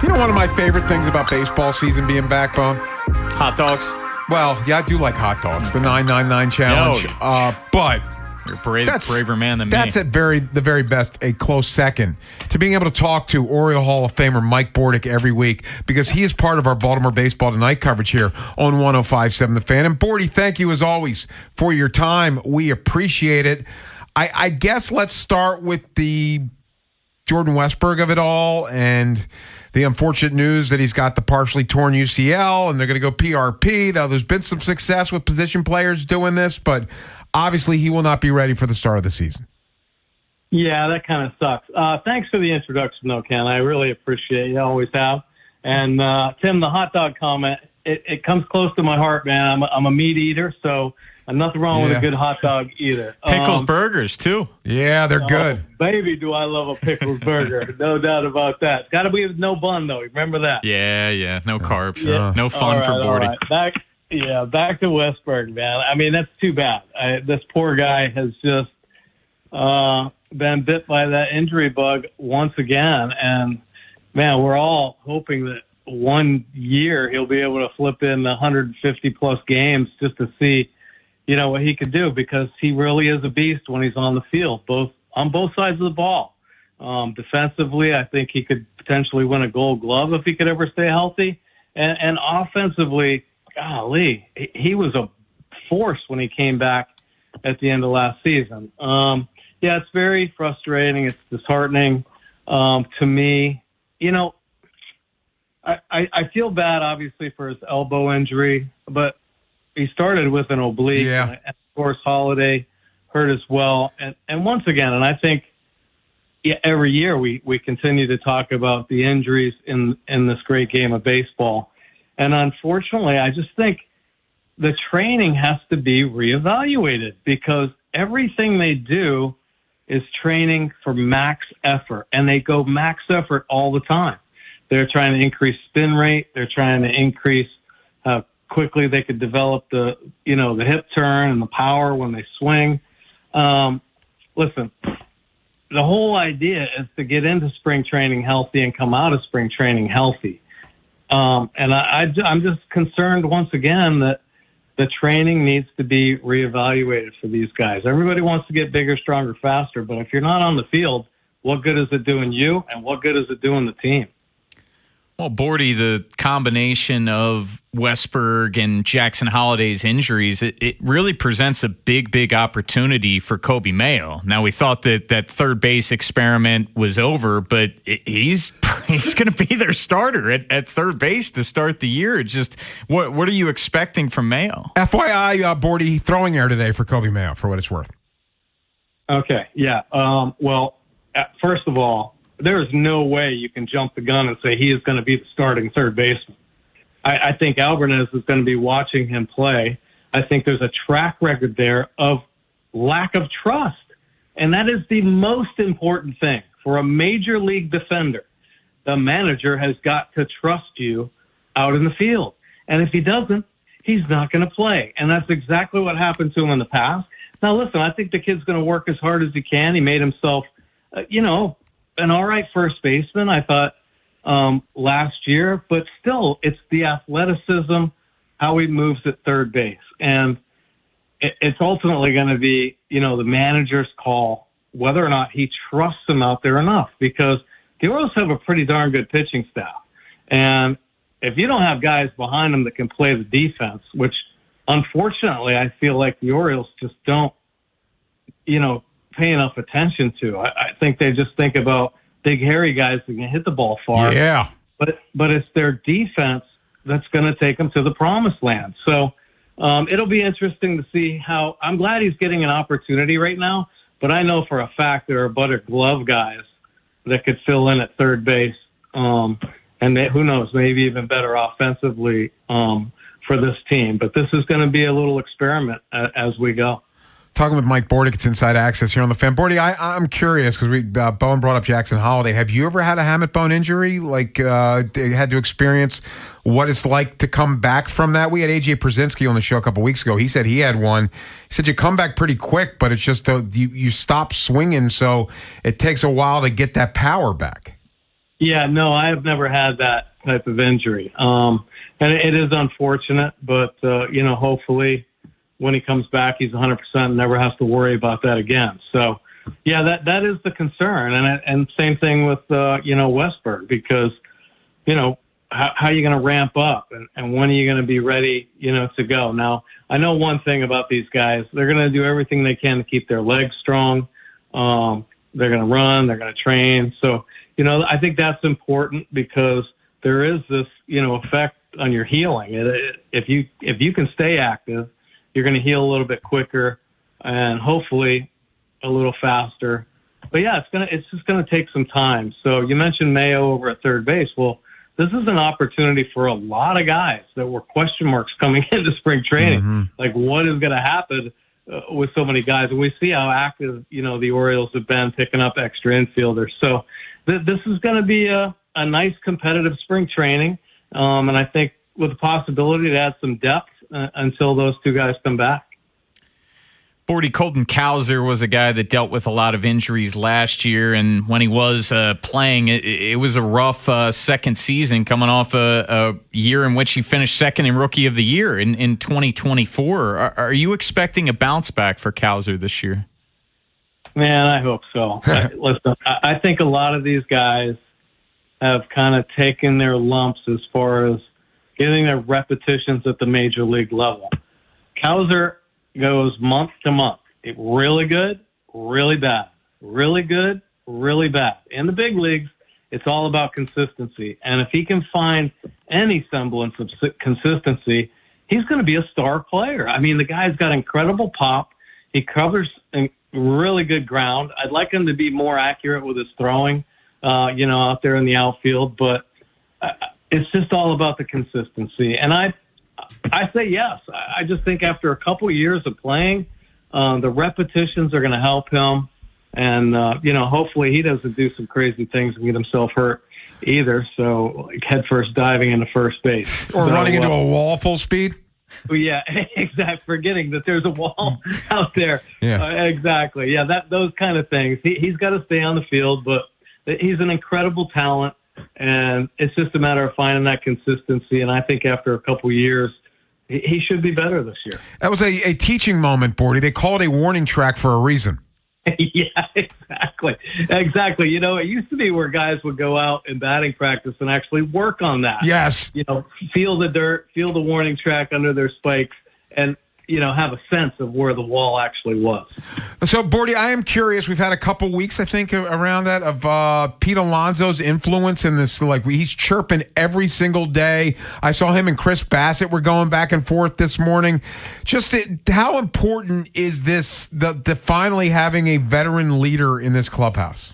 You know one of my favorite things about baseball season being back, Bone? Hot dogs. Well, yeah, I do like hot dogs, the 999 challenge. But you're a braver man than me. That's at the very best a close second to being able to talk to Oriole Hall of Famer Mike Bordick every week, because he is part of our Baltimore Baseball Tonight coverage here on 105.7 The Fan. And Bordy, thank you as always for your time. We appreciate it. I guess let's start with the Jordan Westburg of it all and the unfortunate news that he's got the partially torn UCL and they're going to go PRP. Now, there's been some success with position players doing this, but obviously he will not be ready for the start of the season. Yeah, that kind of sucks. Thanks for the introduction, though, Ken. I really appreciate it. You always have. And, Tim, the hot dog comment, it comes close to my heart, man. I'm a meat eater, so nothing wrong with a good hot dog either. Pickles burgers, too. Yeah, they're good. Baby, do I love a pickles burger. No doubt about that. It's got to be with no bun, though. Remember that? Yeah. No carbs. Yeah. No fun for Bordy. Right. Back to Westburg, man. I mean, that's too bad. This poor guy has just been bit by that injury bug once again. And, man, we're all hoping that 1 year he'll be able to flip in 150-plus games just to see what he could do, because he really is a beast when he's on the field, on both sides of the ball. Defensively, I think he could potentially win a Gold Glove if he could ever stay healthy. And offensively, golly, he was a force when he came back at the end of last season. It's very frustrating. It's disheartening to me. I feel bad, obviously, for his elbow injury, but he started with an oblique, and of course Holliday hurt as well. And once again, and I think every year we continue to talk about the injuries in this great game of baseball. And unfortunately, I just think the training has to be reevaluated, because everything they do is training for max effort, and they go max effort all the time. They're trying to increase spin rate. They're trying to increase how quickly they could develop the hip turn and the power when they swing. Listen, the whole idea is to get into spring training healthy and come out of spring training healthy. And I'm just concerned once again that the training needs to be reevaluated for these guys. Everybody wants to get bigger, stronger, faster, but if you're not on the field, what good is it doing you, and what good is it doing the team? Well, Bordy, the combination of Westburg and Jackson Holliday's injuries, it really presents a big opportunity for Coby Mayo. Now, we thought that third base experiment was over, but he's going to be their starter at third base to start the year. Just what are you expecting from Mayo? FYI, Bordy, throwing air today for Coby Mayo, for what it's worth. Okay, yeah. First of all, there is no way you can jump the gun and say he is going to be the starting third baseman. I think Alvarez is going to be watching him play. I think there's a track record there of lack of trust. And that is the most important thing for a major league defender. The manager has got to trust you out in the field. And if he doesn't, he's not going to play. And that's exactly what happened to him in the past. Now, listen, I think the kid's going to work as hard as he can. He made himself, an all right first baseman, I thought, last year. But still, it's the athleticism, how he moves at third base. And it's ultimately going to be, the manager's call whether or not he trusts him out there enough, because the Orioles have a pretty darn good pitching staff. And if you don't have guys behind them that can play the defense, which unfortunately I feel like the Orioles just don't, pay enough attention to. I think they just think about big, hairy guys that can hit the ball far. Yeah. But it's their defense that's going to take them to the promised land. So it'll be interesting to see how. I'm glad he's getting an opportunity right now, but I know for a fact there are a bunch of glove guys that could fill in at third base, and who knows, maybe even better offensively for this team. But this is going to be a little experiment as we go. Talking with Mike Bordick, it's Inside Access here on the Fan. Bordy, I'm curious because Bowen brought up Jackson Holliday. Have you ever had a hamate bone injury? Had to experience what it's like to come back from that? We had AJ Przinsky on the show a couple weeks ago. He said he had one. He said you come back pretty quick, but it's just you stop swinging, so it takes a while to get that power back. Yeah, no, I have never had that type of injury. And it is unfortunate, but, hopefully when he comes back, he's 100% and never has to worry about that again. So, yeah, that is the concern. And same thing with, Westburg, because, how are you going to ramp up and when are you going to be ready, to go? Now, I know one thing about these guys. They're going to do everything they can to keep their legs strong. They're going to run. They're going to train. So, I think that's important because there is this, effect on your healing. If you can stay active, you're going to heal a little bit quicker and hopefully a little faster. But yeah, it's just going to take some time. So you mentioned Mayo over at third base. Well, this is an opportunity for a lot of guys that were question marks coming into spring training. Mm-hmm. Like, what is going to happen with so many guys? And we see how active, the Orioles have been picking up extra infielders. So this is going to be a nice competitive spring training. And I think with the possibility to add some depth until those two guys come back. Bordy, Colton Cowser was a guy that dealt with a lot of injuries last year, and when he was playing, it was a rough second season coming off a year in which he finished second in Rookie of the Year in 2024. Are you expecting a bounce back for Cowser this year? Man, I hope so. Listen, I think a lot of these guys have kind of taken their lumps as far as getting their repetitions at the major league level. Cowser goes month to month. Really good, really bad. Really good, really bad. In the big leagues, it's all about consistency. And if he can find any semblance of consistency, he's going to be a star player. I mean, the guy's got incredible pop. He covers really good ground. I'd like him to be more accurate with his throwing, out there in the outfield. But it's just all about the consistency. And I say yes. I just think after a couple years of playing, the repetitions are going to help him. And, hopefully he doesn't do some crazy things and get himself hurt either. So like head first diving into first base. Or running into a wall full speed. Yeah, exactly. Forgetting that there's a wall out there. Yeah, exactly. Yeah, those kind of things. He's got to stay on the field, but he's an incredible talent. And it's just a matter of finding that consistency. And I think after a couple years, he should be better this year. That was a teaching moment, Bordy. They call it a warning track for a reason. Yeah, exactly. Exactly. It used to be where guys would go out in batting practice and actually work on that. Yes. Feel the dirt, feel the warning track under their spikes, and have a sense of where the wall actually was. So, Bordy, I am curious. We've had a couple weeks, I think, around that of Pete Alonso's influence in this. Like, he's chirping every single day. I saw him and Chris Bassett were going back and forth this morning. Just how important is this, the finally having a veteran leader in this clubhouse?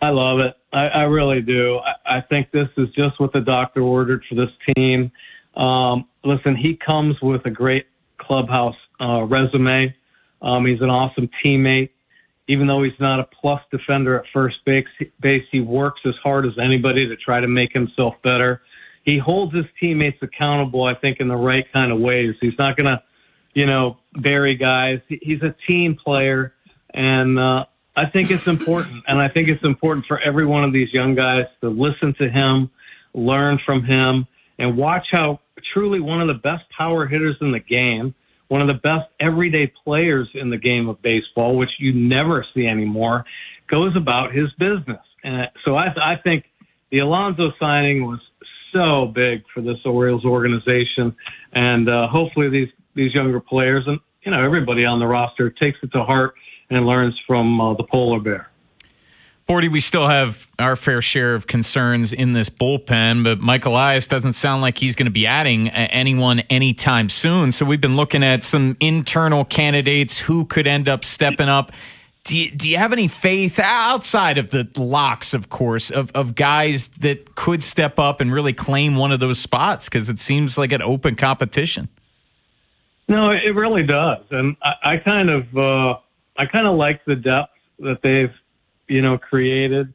I love it. I really do. I think this is just what the doctor ordered for this team. Listen, he comes with a great clubhouse resume. He's an awesome teammate. Even though he's not a plus defender at first base, he works as hard as anybody to try to make himself better. He holds his teammates accountable, I think, in the right kind of ways. He's not going to, bury guys. He's a team player, and I think it's important. And I think it's important for every one of these young guys to listen to him, learn from him, and watch how truly one of the best power hitters in the game, one of the best everyday players in the game of baseball, which you never see anymore, goes about his business. And so I think the Alonso signing was so big for this Orioles organization, and hopefully these younger players and everybody on the roster takes it to heart and learns from the polar bear. Bordy, we still have our fair share of concerns in this bullpen, but Mike Elias doesn't sound like he's going to be adding anyone anytime soon. So we've been looking at some internal candidates who could end up stepping up. Do you have any faith outside of the locks, of course, of guys that could step up and really claim one of those spots? Because it seems like an open competition. No, it really does. And I kind of like the depth that they've created.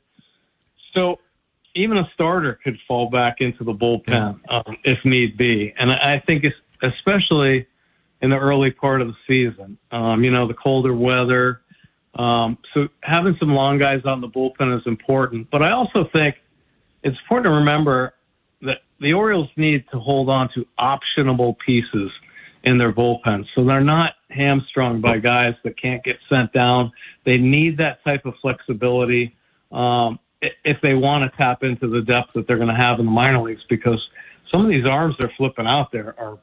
So even a starter could fall back into the bullpen if need be. And I think it's especially in the early part of the season, the colder weather. So having some long guys on the bullpen is important. But I also think it's important to remember that the Orioles need to hold on to optionable pieces in their bullpen. So they're not hamstrung by guys that can't get sent down. They need that type of flexibility if they want to tap into the depth that they're going to have in the minor leagues, because some of these arms they're flipping out there are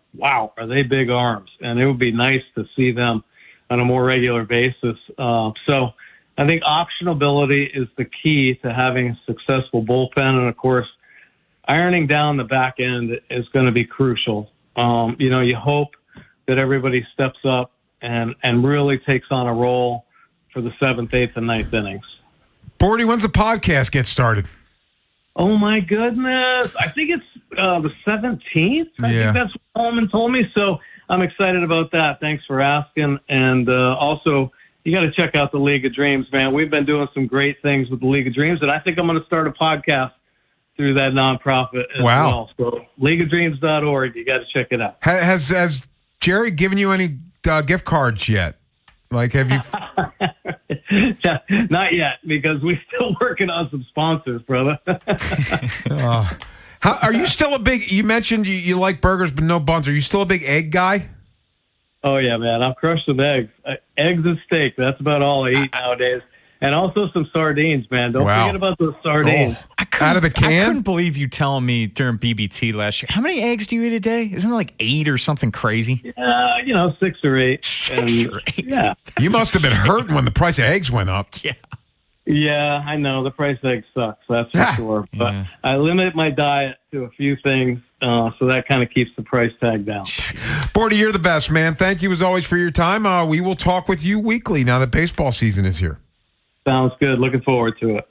they big arms? And it would be nice to see them on a more regular basis. So I think optionability is the key to having a successful bullpen. And, of course, ironing down the back end is going to be crucial. You hope that everybody steps up and really takes on a role for the 7th, 8th, and 9th innings. Bordy, when's the podcast get started? Oh, my goodness. I think it's the 17th. I think that's what Holman told me. So I'm excited about that. Thanks for asking. And also, you got to check out the League of Dreams, man. We've been doing some great things with the League of Dreams, and I think I'm going to start a podcast through that nonprofit as well. So leagueofdreams.org, you got to check it out. Has Jerry given you any gift cards yet? Like, have you? Not yet, because we're still working on some sponsors, brother. How are you still a big? You mentioned you like burgers but no buns. Are you still a big egg guy? Oh yeah, man. I've crushed some eggs. Eggs and steak. That's about all I eat nowadays. And also some sardines, man. Don't forget about those sardines. Out of the can? I couldn't believe you telling me during BBT last year. How many eggs do you eat a day? Isn't it like 8 or something crazy? 6 or 8. 6 or 8. Yeah. You must have been hurting when the price of eggs went up. Yeah. Yeah, I know. The price of eggs sucks, that's for sure. But I limit my diet to a few things, so that kind of keeps the price tag down. Bordy, you're the best, man. Thank you as always for your time. We will talk with you weekly now that baseball season is here. Sounds good. Looking forward to it.